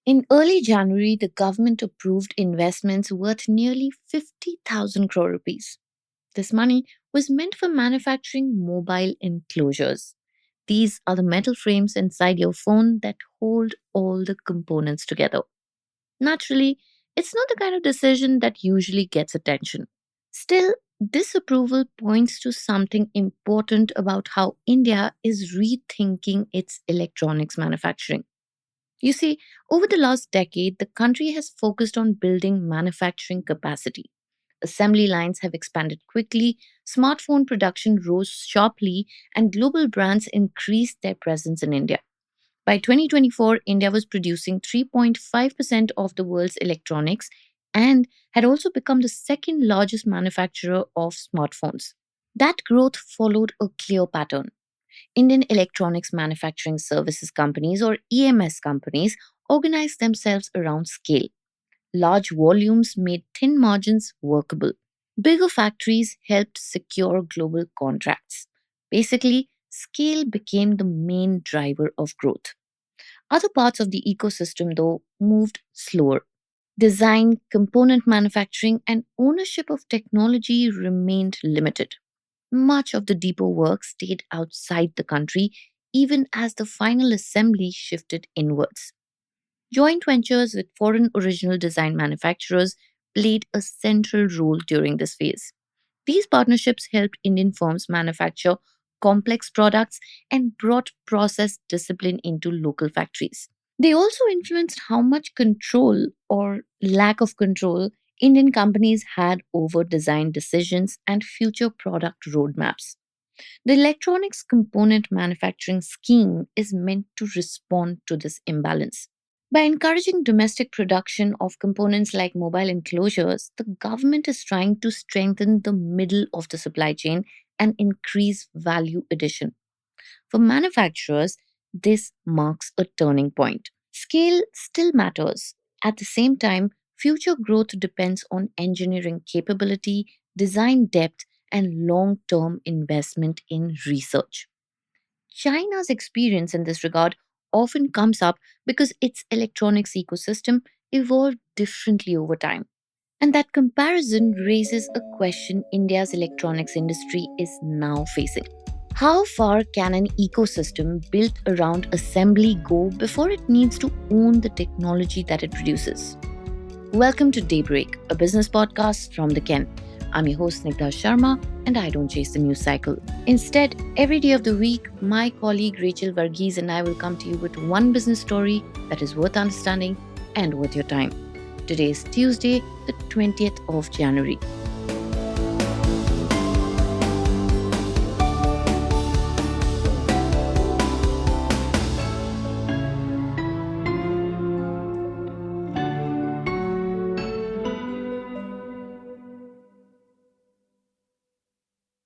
In early January, the government approved investments worth nearly 50,000 crore rupees. This money was meant for manufacturing mobile enclosures. These are the metal frames inside your phone that hold all the components together. Naturally, it's not the kind of decision that usually gets attention. Still, this approval points to something important about how India is rethinking its electronics manufacturing. You see, over the last decade, the country has focused on building manufacturing capacity. Assembly lines have expanded quickly, smartphone production rose sharply, and global brands increased their presence in India. By 2024, India was producing 3.5% of the world's electronics and had also become the second largest manufacturer of smartphones. That growth followed a clear pattern. Indian electronics manufacturing services companies or EMS companies organized themselves around scale. Large volumes made thin margins workable. Bigger factories helped secure global contracts. Basically, scale became the main driver of growth. Other parts of the ecosystem, though, moved slower. Design, component manufacturing, and ownership of technology remained limited. Much of the depot work stayed outside the country, even as the final assembly shifted inwards. Joint ventures with foreign original design manufacturers played a central role during this phase. These partnerships helped Indian firms manufacture complex products and brought process discipline into local factories. They also influenced how much control or lack of control Indian companies had over design decisions and future product roadmaps. The electronics component manufacturing scheme is meant to respond to this imbalance. By encouraging domestic production of components like mobile enclosures, the government is trying to strengthen the middle of the supply chain and increase value addition. For manufacturers, this marks a turning point. Scale still matters. At the same time, future growth depends on engineering capability, design depth, and long term investment in research. China's experience in this regard often comes up because its electronics ecosystem evolved differently over time. And that comparison raises a question India's electronics industry is now facing. How far can an ecosystem built around assembly go before it needs to own the technology that it produces? Welcome to Daybreak, a business podcast from the Ken. I'm your host, Snigdha Sharma, and I don't chase the news cycle. Instead, every day of the week, my colleague Rachel Varghese and I will come to you with one business story that is worth understanding and worth your time. Today is Tuesday, the 20th of January.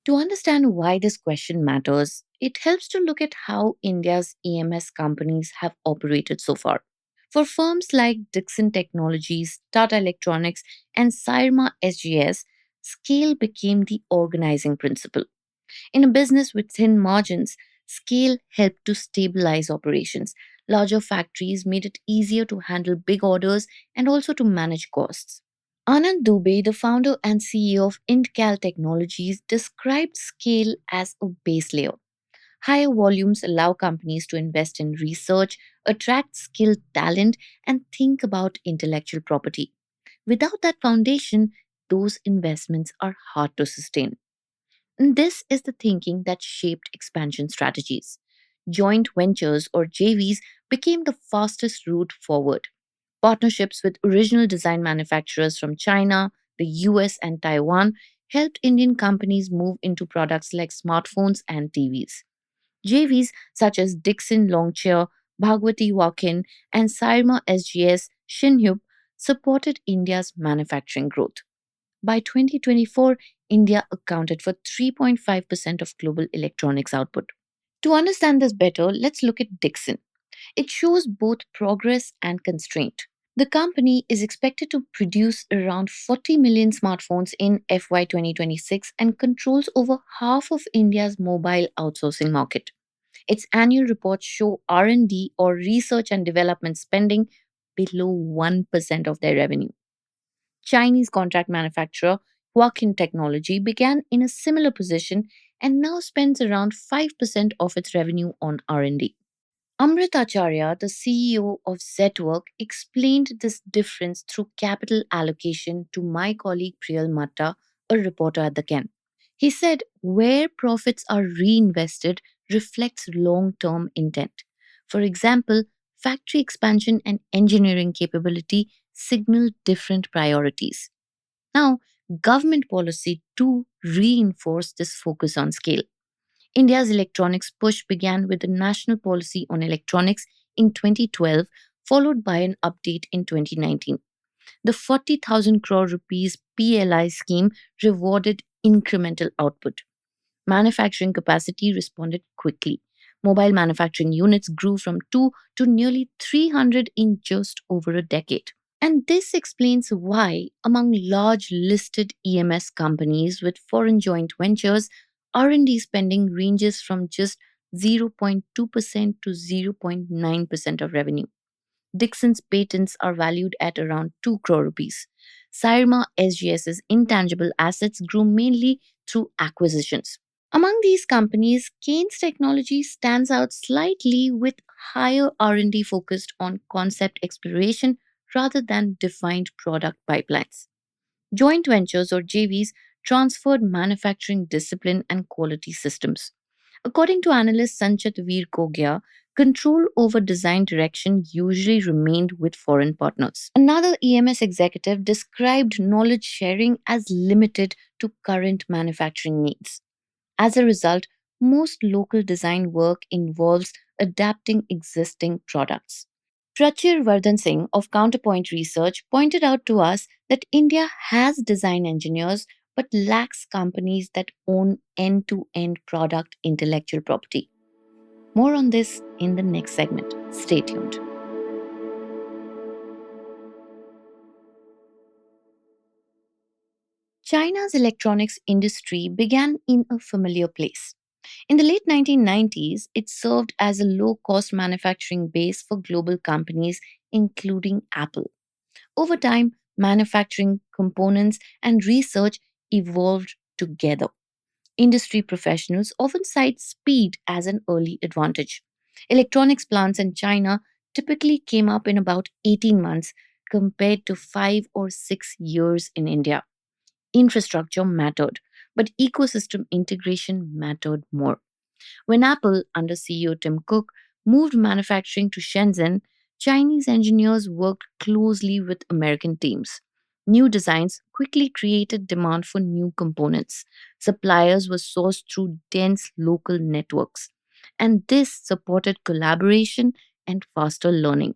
To understand why this question matters, it helps to look at how India's EMS companies have operated so far. For firms like Dixon Technologies, Tata Electronics, and Syrma SGS, scale became the organizing principle. In a business with thin margins, scale helped to stabilize operations. Larger factories made it easier to handle big orders and also to manage costs. Anand Dubey, the founder and CEO of Intcal Technologies, described scale as a base layer. Higher volumes allow companies to invest in research, attract skilled talent, and think about intellectual property. Without that foundation, those investments are hard to sustain. And this is the thinking that shaped expansion strategies. Joint ventures or JVs became the fastest route forward. Partnerships with original design manufacturers from China, the US, and Taiwan helped Indian companies move into products like smartphones and TVs. JVs such as Dixon Longcheer, Bhagwati Walk-in, and Syrma SGS Shinhyup supported India's manufacturing growth. By 2024, India accounted for 3.5% of global electronics output. To understand this better, let's look at Dixon. It shows both progress and constraint. The company is expected to produce around 40 million smartphones in FY 2026 and controls over half of India's mobile outsourcing market. Its annual reports show R&D or research and development spending below 1% of their revenue. Chinese contract manufacturer Huaqin Technology began in a similar position and now spends around 5% of its revenue on R&D. Amrit Acharya, the CEO of Zetwork, explained this difference through capital allocation to my colleague Priyal Matta, a reporter at the Ken. He said where profits are reinvested reflects long term intent. For example, factory expansion and engineering capability signal different priorities. Now, government policy too reinforced this focus on scale. India's electronics push began with the National Policy on Electronics in 2012, followed by an update in 2019. The 40,000 crore rupees PLI scheme rewarded incremental output. Manufacturing capacity responded quickly. Mobile manufacturing units grew from 2 to nearly 300 in just over a decade. And this explains why, among large listed EMS companies with foreign joint ventures, R&D spending ranges from just 0.2% to 0.9% of revenue. Dixon's patents are valued at around 2 crore rupees. Syrma SGS's intangible assets grew mainly through acquisitions. Among these companies, Keynes Technology stands out slightly with higher R&D focused on concept exploration rather than defined product pipelines. Joint ventures or JVs transferred manufacturing discipline and quality systems. According to analyst Sanchit Veer Kogya, control over design direction usually remained with foreign partners. Another EMS executive described knowledge sharing as limited to current manufacturing needs. As a result, most local design work involves adapting existing products. Prachir Vardhan Singh of Counterpoint Research pointed out to us that India has design engineers but lacks companies that own end to end product intellectual property. More on this in the next segment. Stay tuned. China's electronics industry began in a familiar place. In the late 1990s, it served as a low cost manufacturing base for global companies, including Apple. Over time, manufacturing components and research evolved together. Industry professionals often cite speed as an early advantage. Electronics plants in China typically came up in about 18 months compared to 5 or 6 years in India. Infrastructure mattered, but ecosystem integration mattered more. When Apple, under CEO Tim Cook, moved manufacturing to Shenzhen, Chinese engineers worked closely with American teams. New designs quickly created demand for new components. Suppliers were sourced through dense local networks, and this supported collaboration and faster learning.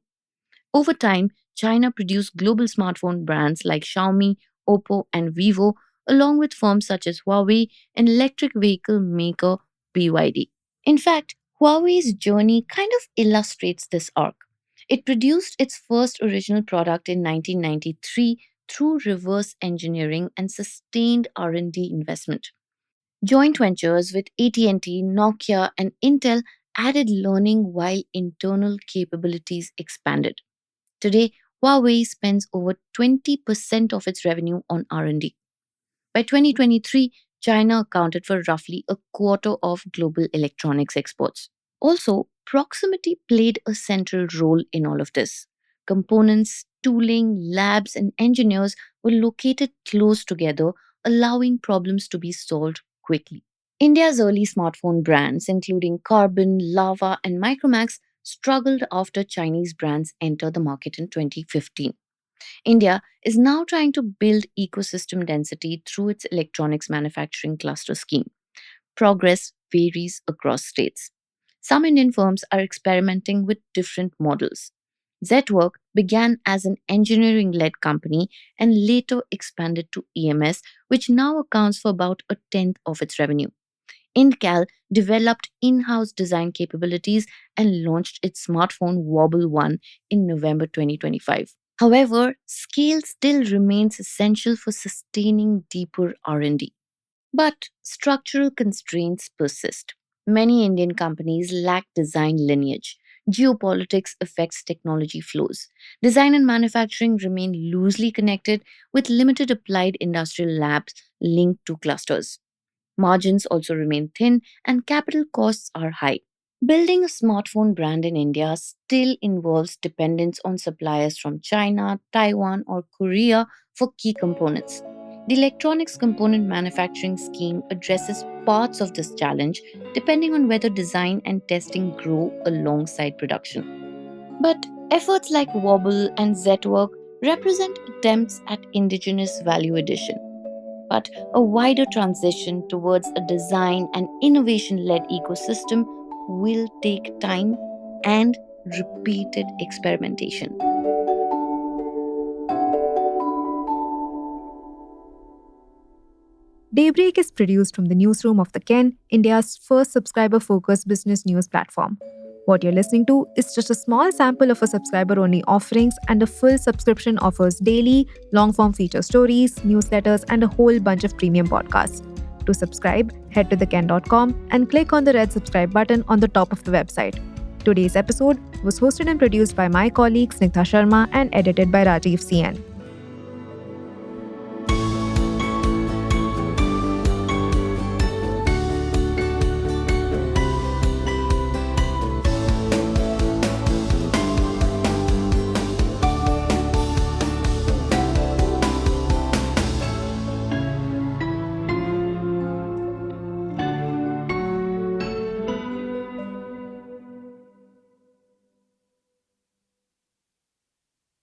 Over time, China produced global smartphone brands like Xiaomi, Oppo, and Vivo, along with firms such as Huawei and electric vehicle maker BYD. In fact, Huawei's journey kind of illustrates this arc. It produced its first original product in 1993 through reverse engineering and sustained R&D investment. Joint ventures with AT&T, Nokia, and Intel added learning while internal capabilities expanded. Today, Huawei spends over 20% of its revenue on R&D. By 2023, China accounted for roughly a quarter of global electronics exports. Also, proximity played a central role in all of this. Components, tooling, labs, and engineers were located close together, allowing problems to be solved quickly. India's early smartphone brands, including Carbon, Lava, and Micromax, struggled after Chinese brands entered the market in 2015. India is now trying to build ecosystem density through its electronics manufacturing cluster scheme. Progress varies across states. Some Indian firms are experimenting with different models. Zetwork began as an engineering led company and later expanded to EMS, which now accounts for about a tenth of its revenue. Indcal developed in house design capabilities and launched its smartphone Wobble One in November 2025. However, scale still remains essential for sustaining deeper R&D. But structural constraints persist. Many Indian companies lack design lineage. Geopolitics affects technology flows. Design and manufacturing remain loosely connected with limited applied industrial labs linked to clusters. Margins also remain thin and capital costs are high. Building a smartphone brand in India still involves dependence on suppliers from China, Taiwan, or Korea for key components. The electronics component manufacturing scheme addresses parts of this challenge depending on whether design and testing grow alongside production. But efforts like Wobble and Zetwork represent attempts at indigenous value addition. But a wider transition towards a design and innovation led ecosystem will take time and repeated experimentation. Daybreak is produced from the newsroom of The Ken, India's first subscriber focused business news platform. What you're listening to is just a small sample of a subscriber only offerings, and a full subscription offers daily, long form feature stories, newsletters, and a whole bunch of premium podcasts. To subscribe, head to theken.com and click on the red subscribe button on the top of the website. Today's episode was hosted and produced by my colleague Snigdha Sharma and edited by Rajiv CN.